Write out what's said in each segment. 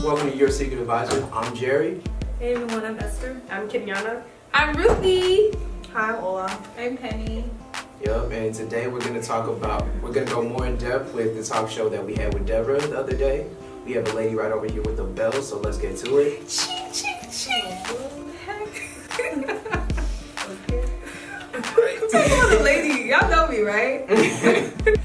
Welcome to Your Secret Advisor. I'm Jerry. Hey everyone, I'm Esther. I'm Kenyana. I'm Ruthie. Hi, I'm Ola. I'm Penny. Yep, and today we're going to go more in depth with the talk show that we had with Deborah the other day. We have a lady right over here with a bell, so let's get to it. Ching, ching, ching. The lady, y'all know me, right?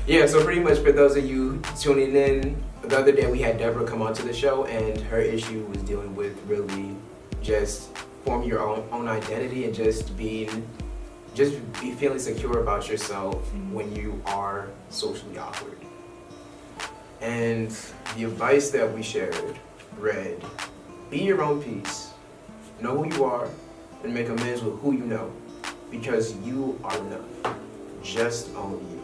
Yeah, so pretty much for those of you tuning in, the other day we had Deborah come onto the show, and her issue was dealing with really just forming your own identity and just be feeling secure about yourself when you are socially awkward. And the advice that we shared read, be your own peace, know who you are, and make amends with who you know, because you are enough. Just own you.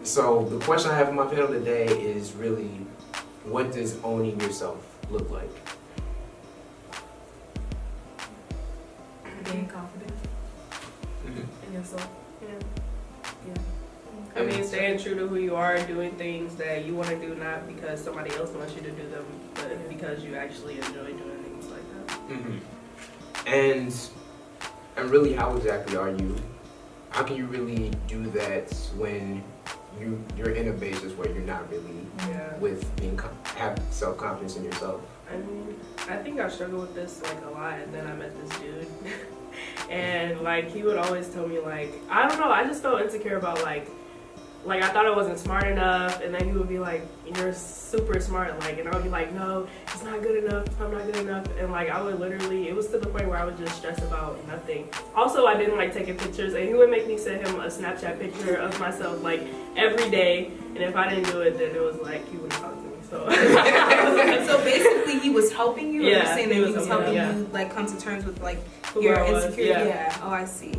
So the question I have for my panel today is really, what does owning yourself look like? Being confident in yourself. I mean, staying true to who you are, doing things that you want to do, not because somebody else wants you to do them, but because you actually enjoy doing things like that. And really, how exactly are you? How can you really do that when you're in a basis where you're not really with have self-confidence in yourself? I mean, I think I struggled with this like a lot, and then I met this dude, and like he would always tell me like, I don't know, I just felt insecure about like I thought I wasn't smart enough, and then he would be like, you're super smart, like, and I would be like, no, it's not good enough, I'm not good enough, and like I would literally, it was to the point where I would just stress about nothing. Also, I didn't like taking pictures, and he would make me send him a Snapchat picture of myself like every day, and if I didn't do it, then it was like he wouldn't talk to me. So, So basically, he was helping you. Or Yeah, you're saying that he was helping yeah. you like come to terms with like Who your I was, insecurity. yeah. Oh, I see.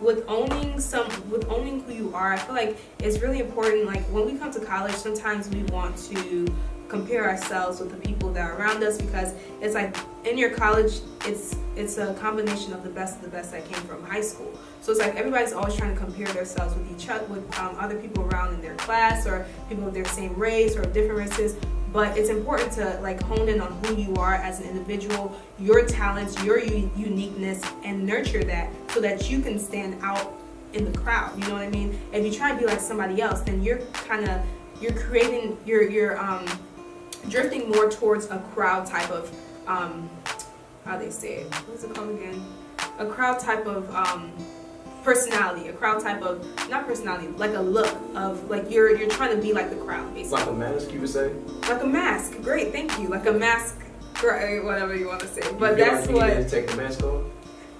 With owning who you are, I feel like it's really important. Like when we come to college, sometimes we want to compare ourselves with the people that are around us, because it's like in your college, it's a combination of the best that came from high school. So it's like everybody's always trying to compare themselves with each other, with other people around in their class or people of their same race or different races. But it's important to like hone in on who you are as an individual, your talents, your uniqueness, and nurture that so that you can stand out in the crowd. You know what I mean? If you try and be like somebody else, then you're drifting more towards a crowd type of how they say it? What's it called again? A crowd type of personality, a crowd type of, not personality, like a look of like you're trying to be like the crowd, basically. Like a mask, you would say? Like a mask. Great, thank you. Like a mask, whatever you want to say. But You feel that's like you what. need to take the mask off?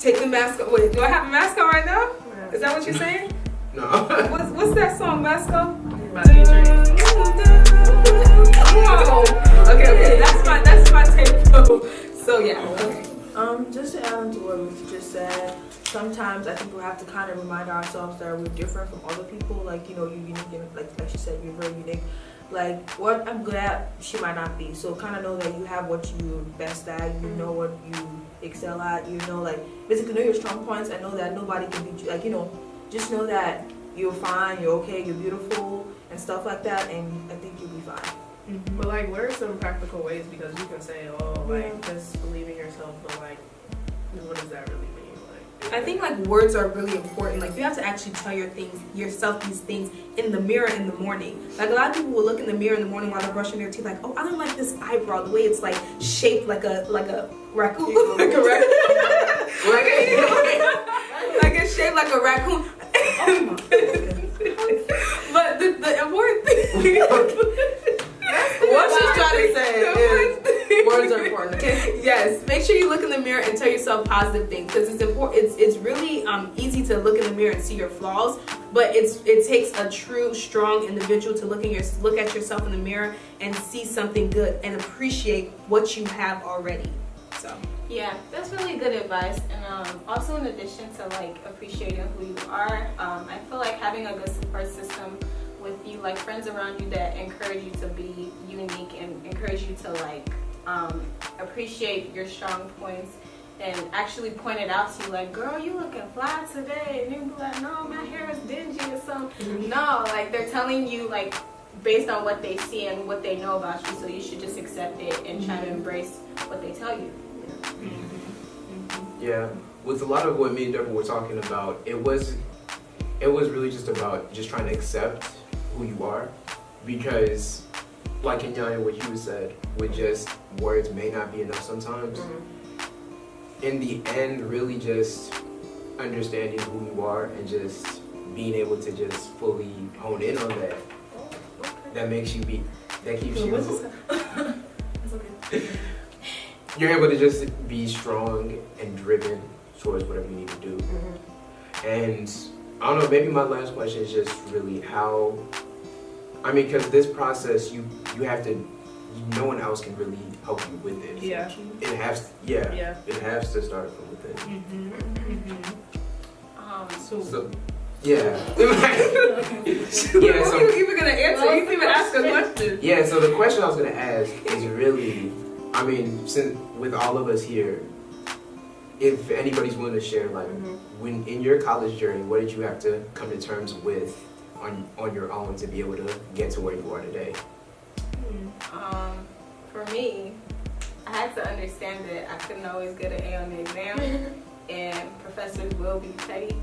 Take the mask off. Wait, do I have a mask on right now? Is that what you're saying? No. What's that song, Mask off? My teacher. Oh, okay. That's my tempo. So yeah. Okay. Just to add on to what Ruth just said, sometimes I think we have to kind of remind ourselves that we're different from other people. Like, you know, you're unique, and like she said, you're very unique. Like, what I'm good at, she might not be. So kind of know that you have what you're best at. You know what you excel at. You know, like, basically know your strong points and know that nobody can beat you. Like, you know, just know that you're fine, you're okay, you're beautiful, and stuff like that. And I think you'll be fine. Mm-hmm. But like, what are some practical ways? Because you can say, oh, like, just believe in yourself, but like, what does that really mean? Like, I think like words are really important. Like you have to actually tell yourself these things in the mirror in the morning. Like a lot of people will look in the mirror in the morning while they're brushing their teeth, like, oh, I don't like this eyebrow, the way it's like shaped like a raccoon, like a raccoon, like it's shaped like a raccoon. But the important thing. What she's trying to say is words are important, okay? Yes, make sure you look in the mirror and tell yourself positive things, because it's important. It's really easy to look in the mirror and see your flaws, but it takes a true, strong individual to look at yourself in the mirror and see something good and appreciate what you have already. So yeah, that's really good advice. And also, in addition to like appreciating who you are, I feel like having a good support system with you, like friends around you that encourage you to be unique and encourage you to like appreciate your strong points and actually point it out to you, like, girl, you looking fly today, and you be like, no, my hair is dingy or something. No, like they're telling you, like, based on what they see and what they know about you. So you should just accept it and try to embrace what they tell you. Yeah, with a lot of what me and Deborah were talking about, it was really just about just trying to accept who you are, because like Kenyanya, what you said, with just words may not be enough sometimes. In the end, really just understanding who you are and just being able to just fully hone in on that. That makes you that keeps you. You're able to just be strong and driven towards whatever you need to do. And I don't know, maybe my last question is just really how, because this process, you have to, no one else can really help you with it. Yeah. It has to start from within. So yeah. Yeah, so you even gonna answer? You didn't even ask a question. Yeah, so the question I was gonna ask is really, since with all of us here, if anybody's willing to share, like, when in your college journey, what did you have to come to terms with on your own to be able to get to where you are today? For me, I had to understand that I couldn't always get an A on the exam, and professors will be petty.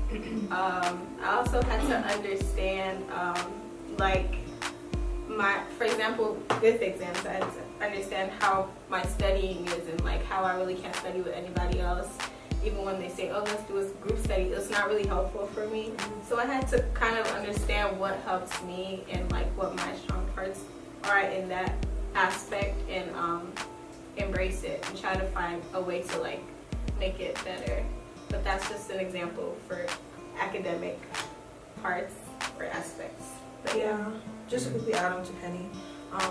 I also had to understand, for example, with exams, I had to understand how my studying is and like how I really can't study with anybody else. Even when they say, oh, let's do a group study, it's not really helpful for me. So I had to kind of understand what helps me and like what my strong parts are in that aspect, and embrace it and try to find a way to like make it better. But that's just an example for academic parts or aspects. But Yeah, just to quickly add on to Penny,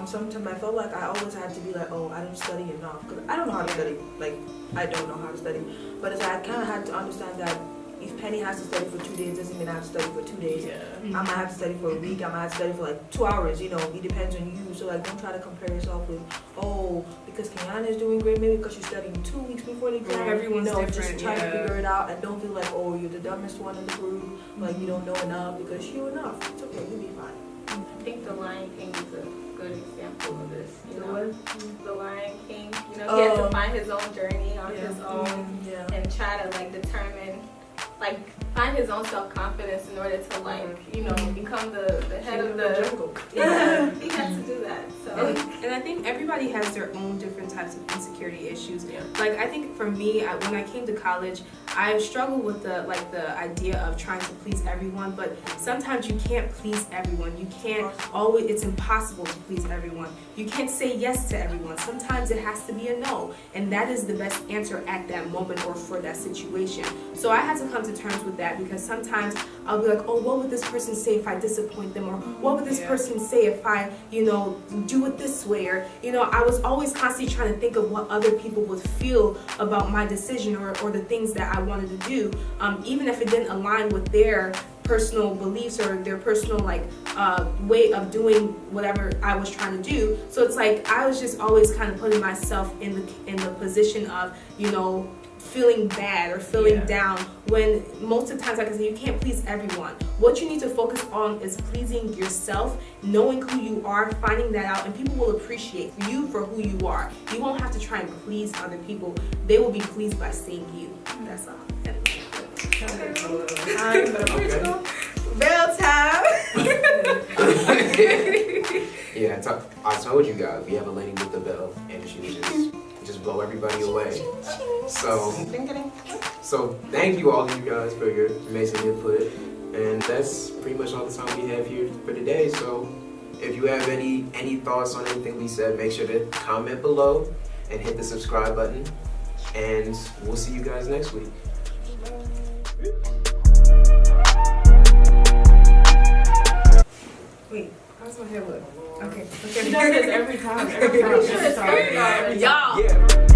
sometimes I felt like I always had to be like, oh, I didn't study enough, because I don't know how to study. Like, I don't know how to study. But it's like I kind of had to understand that if Penny has to study for 2 days, doesn't mean I have to study for 2 days. I might have to study for a week. I might have to study for like 2 hours. It depends on you. So like, don't try to compare yourself with, oh, because Kenyana is doing great, maybe because she's studying 2 weeks before the exam. Everyone's different. Just try to figure it out, and don't feel like, oh, you're the dumbest one in the group. Like, you don't know enough, because you're enough. It's okay. You'll be fine. I think The Lion King is a good example of this. The Lion King. He had to find his own journey on his own, and try to like determine, like find his own self-confidence in order to like, become the head of the jungle. Yeah, he had to do that. So. And I think everybody has their own different types of insecurity issues. Like I think for me, when I came to college, I struggled with the idea of trying to please everyone, but sometimes you can't please everyone. You can't always, it's impossible to please everyone. You can't say yes to everyone. Sometimes it has to be a no, and that is the best answer at that moment or for that situation. So I had to come to terms with that, because sometimes I'll be like, oh, what would this person say if I disappoint them? Or what would this person say if I, do it this way? Or, I was always constantly trying to think of what other people would feel about my decision or the things that I wanted to do, even if it didn't align with their personal beliefs or their personal way of doing whatever I was trying to do. So it's like I was just always kind of putting myself in the position of, feeling bad or feeling down, when most of the times, like I said, you can't please everyone. What you need to focus on is pleasing yourself, knowing who you are, finding that out, and people will appreciate you for who you are. You won't have to try and please other people. They will be pleased by seeing you. That's all. Bell time. Yeah, I told you guys, we have a lady with the bell, and she would just blow everybody away. So thank you all of you guys for your amazing input, and that's pretty much all the time we have here for today. So if you have any thoughts on anything we said, make sure to comment below and hit the subscribe button, and we'll see you guys next week. Wait, how's my hair look? Okay. She does this every time. Every time. Y'all. Yeah.